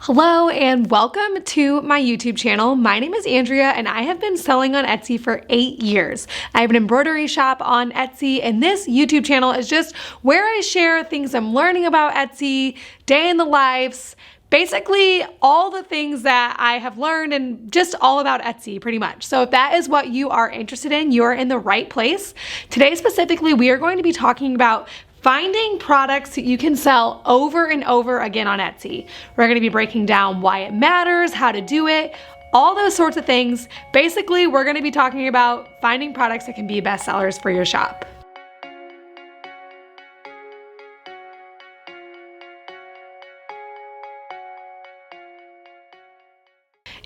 Hello and welcome to my YouTube channel. My name is Andrea and I have been selling on Etsy for 8 years. I have an embroidery shop on Etsy and this YouTube channel is just where I share things I'm learning about Etsy, day in the lives, basically all the things that I have learned and just all about Etsy pretty much. So if that is what you are interested in, you're in the right place. Today specifically, we are going to be talking about finding products that you can sell over and over again on Etsy. We're gonna be breaking down why it matters, how to do it, all those sorts of things. Basically, we're gonna be talking about finding products that can be bestsellers for your shop.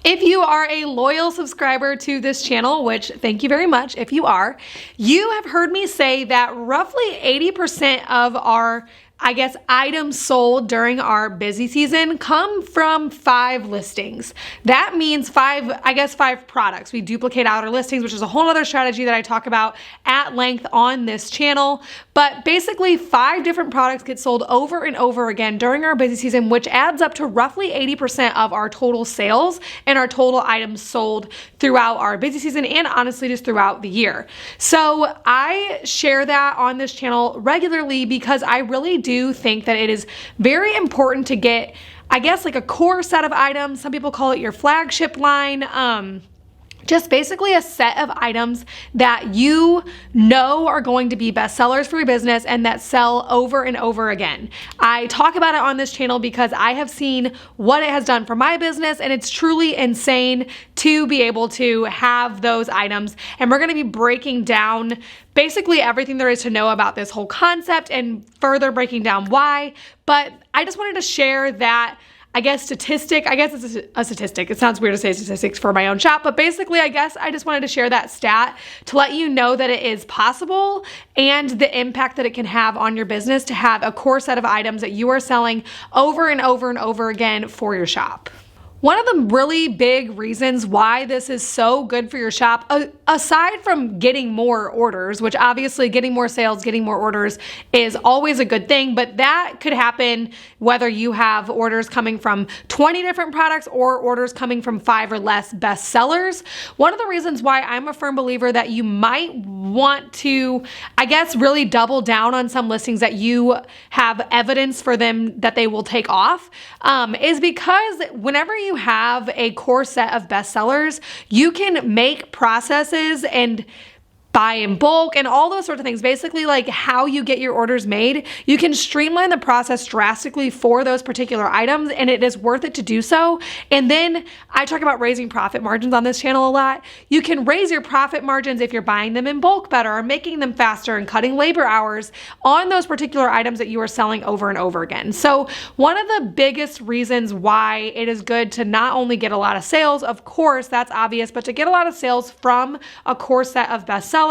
If you are a loyal subscriber to this channel, which thank you very much if you are, you have heard me say that roughly 80% of our items sold during our busy season come from 5 listings. That means five products. We duplicate out our listings, which is a whole other strategy that I talk about at length on this channel. But basically 5 different products get sold over and over again during our busy season, which adds up to roughly 80% of our total sales and our total items sold throughout our busy season and honestly just throughout the year. So I share that on this channel regularly because I really do think that it is very important to get, like a core set of items. Some people call it your flagship line. Just basically a set of items that you know are going to be bestsellers for your business and that sell over and over again. I talk about it on this channel because I have seen what it has done for my business and it's truly insane to be able to have those items. And we're going to be breaking down basically everything there is to know about this whole concept and further breaking down why. But I just wanted to share that statistic. I guess it's a statistic. It sounds weird to say statistics for my own shop, but basically I just wanted to share that stat to let you know that it is possible and the impact that it can have on your business to have a core set of items that you are selling over and over and over again for your shop. One of the really big reasons why this is so good for your shop, aside from getting more orders, which obviously getting more sales, getting more orders is always a good thing, but that could happen whether you have orders coming from 20 different products or orders coming from 5 or less bestsellers. One of the reasons why I'm a firm believer that you might want to, really double down on some listings that you have evidence for them that they will take off, is because whenever you have a core set of bestsellers, you can make processes and buy in bulk and all those sorts of things. Basically, like how you get your orders made, you can streamline the process drastically for those particular items, and it is worth it to do so. And then I talk about raising profit margins on this channel a lot. You can raise your profit margins if you're buying them in bulk better or making them faster and cutting labor hours on those particular items that you are selling over and over again. So one of the biggest reasons why it is good to not only get a lot of sales, of course, that's obvious, but to get a lot of sales from a core set of bestsellers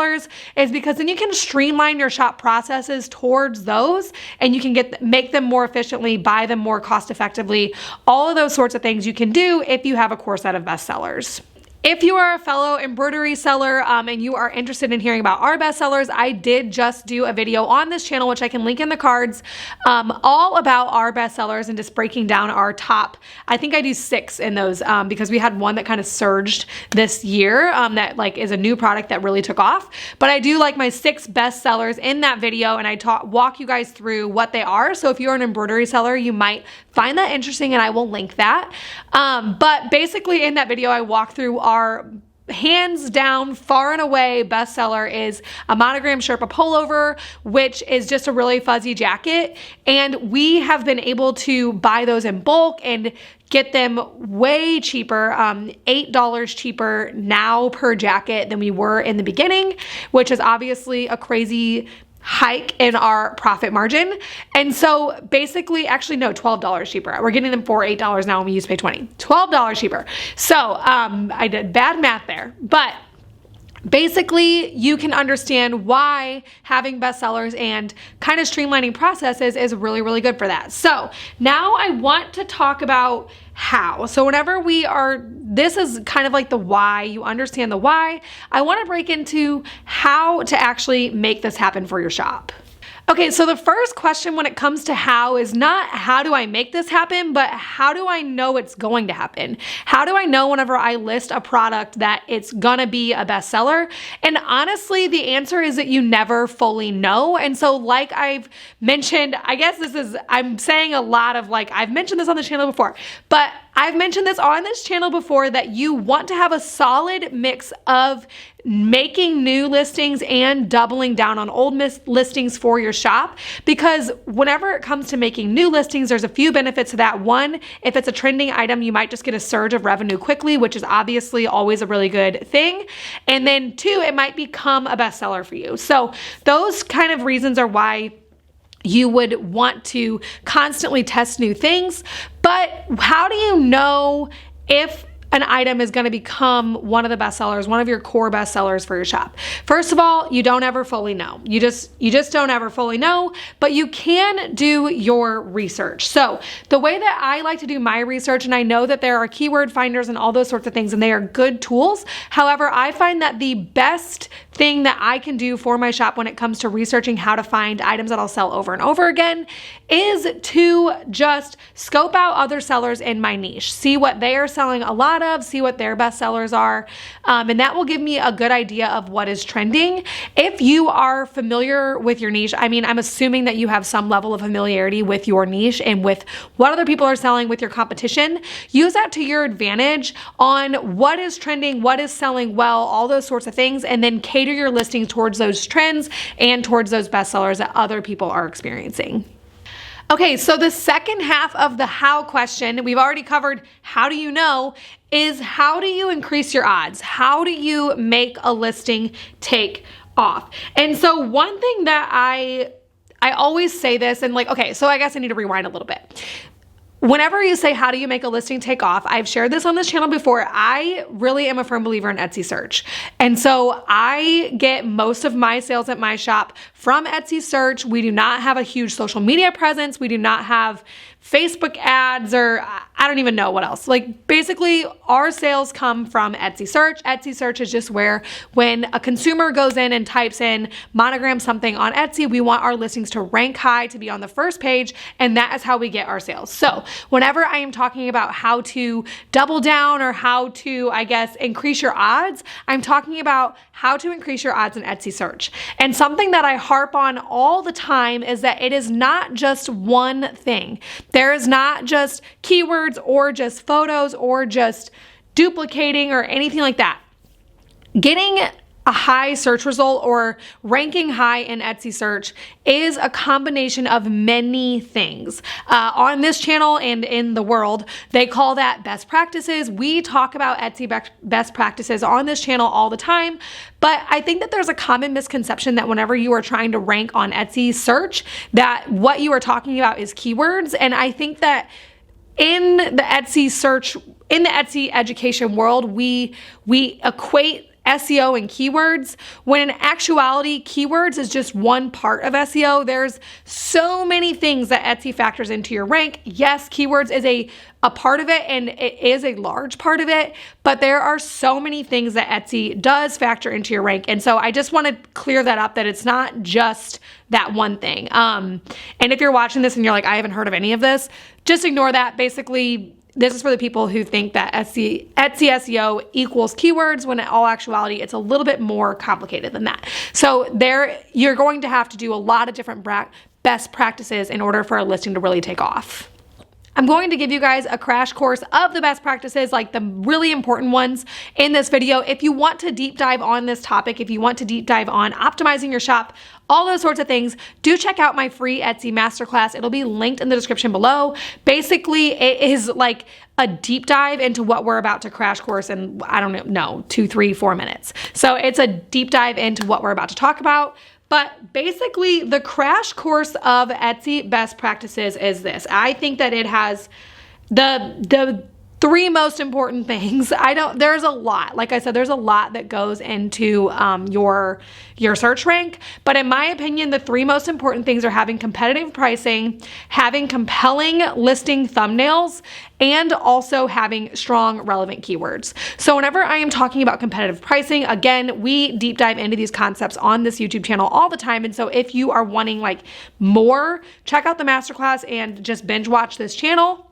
is because then you can streamline your shop processes towards those and you can make them more efficiently, buy them more cost effectively. All of those sorts of things you can do if you have a core set of bestsellers. If you are a fellow embroidery seller and you are interested in hearing about our bestsellers, I did just do a video on this channel, which I can link in the cards, all about our bestsellers and just breaking down our top. I think I do 6 in those because we had one that kind of surged this year that is a new product that really took off. But I do my 6 bestsellers in that video and I walk you guys through what they are. So if you're an embroidery seller, you might find that interesting and I will link that. But basically in that video, I walk through our hands down, far and away bestseller is a monogram Sherpa pullover, which is just a really fuzzy jacket. And we have been able to buy those in bulk and get them way cheaper, $8 cheaper now per jacket than we were in the beginning, which is obviously a crazy hike in our profit margin. And so basically, actually no, $12 cheaper. We're getting them for $8 now and we used to pay $20. $12 cheaper. So I did bad math there, but basically you can understand why having bestsellers and kind of streamlining processes is really, really good for that. So now I want to talk about how. So whenever this is kind of like the why, you understand the why, I want to break into how to actually make this happen for your shop. Okay, so the first question when it comes to how is not how do I make this happen, but how do I know it's going to happen? How do I know whenever I list a product that it's gonna be a bestseller? And honestly, the answer is that you never fully know. And so like I've mentioned, I guess I'm saying a lot of I've mentioned this on the channel before, but I've mentioned this on this channel before that you want to have a solid mix of making new listings and doubling down on old listings for your shop, because whenever it comes to making new listings, there's a few benefits to that. One, if it's a trending item, you might just get a surge of revenue quickly, which is obviously always a really good thing. And then two, it might become a bestseller for you. So those kind of reasons are why you would want to constantly test new things. But how do you know if an item is going to become one of the best sellers, one of your core best sellers for your shop? First of all, you don't ever fully know. You just don't ever fully know, but you can do your research. So the way that I like to do my research, and I know that there are keyword finders and all those sorts of things, and they are good tools. However, I find that the best thing that I can do for my shop when it comes to researching how to find items that I'll sell over and over again is to just scope out other sellers in my niche, see what they are selling a lot of, see what their best sellers are, and that will give me a good idea of what is trending. If you are familiar with your niche, I mean, I'm assuming that you have some level of familiarity with your niche and with what other people are selling with your competition. Use that to your advantage on what is trending, what is selling well, all those sorts of things, and then cater your listing towards those trends and towards those best sellers that other people are experiencing. Okay, so the second half of the how question, we've already covered how do you know, is how do you increase your odds? How do you make a listing take off? And so one thing that I always say this, and okay, so I guess I need to rewind a little bit. Whenever you say, how do you make a listing take off? I've shared this on this channel before. I really am a firm believer in Etsy search. And so I get most of my sales at my shop from Etsy search. We do not have a huge social media presence. We do not have Facebook ads, or I don't even know what else. Basically our sales come from Etsy search. Etsy search is just where when a consumer goes in and types in monogram something on Etsy, we want our listings to rank high, to be on the first page, and that is how we get our sales. So whenever I am talking about how to double down or how to, I guess, increase your odds, I'm talking about how to increase your odds in Etsy search. And something that I harp on all the time is that it is not just one thing. There is not just keywords or just photos or just duplicating or anything like that. Getting a high search result or ranking high in Etsy search is a combination of many things. On this channel and in the world, they call that best practices. We talk about Etsy best practices on this channel all the time, but I think that there's a common misconception that whenever you are trying to rank on Etsy search, that what you are talking about is keywords. And I think that in the Etsy search, in the Etsy education world, we equate SEO and keywords, when in actuality, keywords is just one part of SEO. There's so many things that Etsy factors into your rank. Yes, keywords is a part of it, and it is a large part of it, but there are so many things that Etsy does factor into your rank. And so I just want to clear that up, that it's not just that one thing. And if you're watching this and you're like, I haven't heard of any of this, just ignore that. Basically, this is for the people who think that Etsy SEO equals keywords, when in all actuality, it's a little bit more complicated than that. So you're going to have to do a lot of different best practices in order for a listing to really take off. I'm going to give you guys a crash course of the best practices, like the really important ones in this video. If you want to deep dive on this topic, if you want to deep dive on optimizing your shop, all those sorts of things, do check out my free Etsy masterclass. It'll be linked in the description below. Basically, it is like a deep dive into what we're about to crash course in, I don't know, 2, 3, 4 minutes. So it's a deep dive into what we're about to talk about. But basically, the crash course of Etsy best practices is this. I think that it has the three most important things. There's a lot. Like I said, there's a lot that goes into your search rank. But in my opinion, the three most important things are having competitive pricing, having compelling listing thumbnails, and also having strong relevant keywords. So whenever I am talking about competitive pricing, again, we deep dive into these concepts on this YouTube channel all the time. And so if you are wanting like more, check out the masterclass and just binge watch this channel.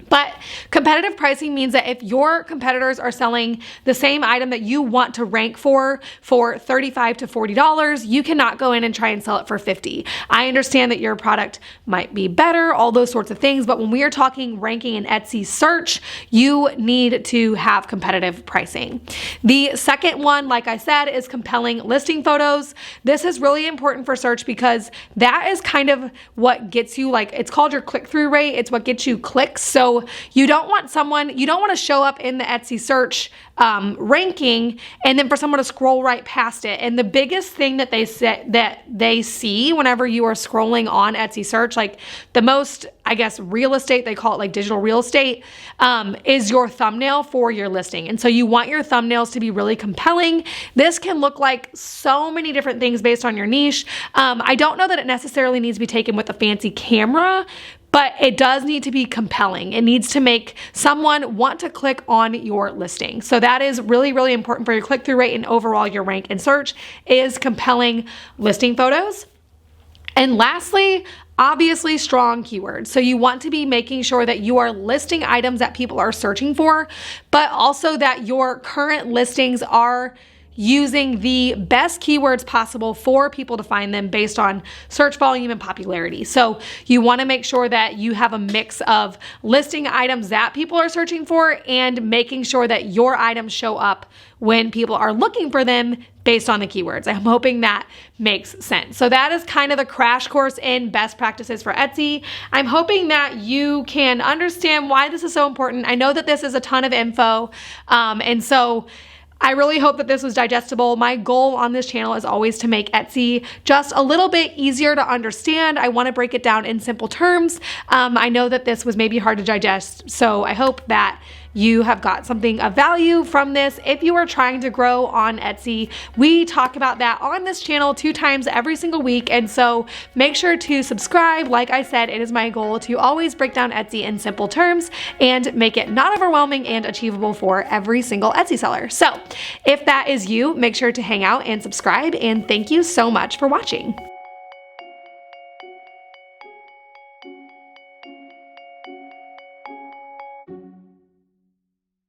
But competitive pricing means that if your competitors are selling the same item that you want to rank for $35 to $40, you cannot go in and try and sell it for $50. I understand that your product might be better, all those sorts of things, but when we are talking ranking in Etsy search, you need to have competitive pricing. The second one, like I said, is compelling listing photos. This is really important for search because that is kind of what gets you, like, it's called your click-through rate. It's what gets you clicks. So you don't want to show up in the Etsy search ranking and then for someone to scroll right past it. And the biggest thing that they see whenever you are scrolling on Etsy search, like the most, I guess, real estate, they call it like digital real estate, is your thumbnail for your listing. And so you want your thumbnails to be really compelling. This can look like so many different things based on your niche. I don't know that it necessarily needs to be taken with a fancy camera, but it does need to be compelling. It needs to make someone want to click on your listing. So that is really, really important for your click-through rate and overall your rank in search is compelling listing photos. And lastly, obviously strong keywords. So you want to be making sure that you are listing items that people are searching for, but also that your current listings are using the best keywords possible for people to find them based on search volume and popularity. So you want to make sure that you have a mix of listing items that people are searching for and making sure that your items show up when people are looking for them based on the keywords. I'm hoping that makes sense. So that is kind of the crash course in best practices for Etsy. I'm hoping that you can understand why this is so important. I know that this is a ton of info, and so I really hope that this was digestible. My goal on this channel is always to make Etsy just a little bit easier to understand. I want to break it down in simple terms. I know that this was maybe hard to digest, so I hope that you have got something of value from this. If you are trying to grow on Etsy, we talk about that on this channel 2 times every single week. And so make sure to subscribe. Like I said, it is my goal to always break down Etsy in simple terms and make it not overwhelming and achievable for every single Etsy seller. So if that is you, make sure to hang out and subscribe. And thank you so much for watching.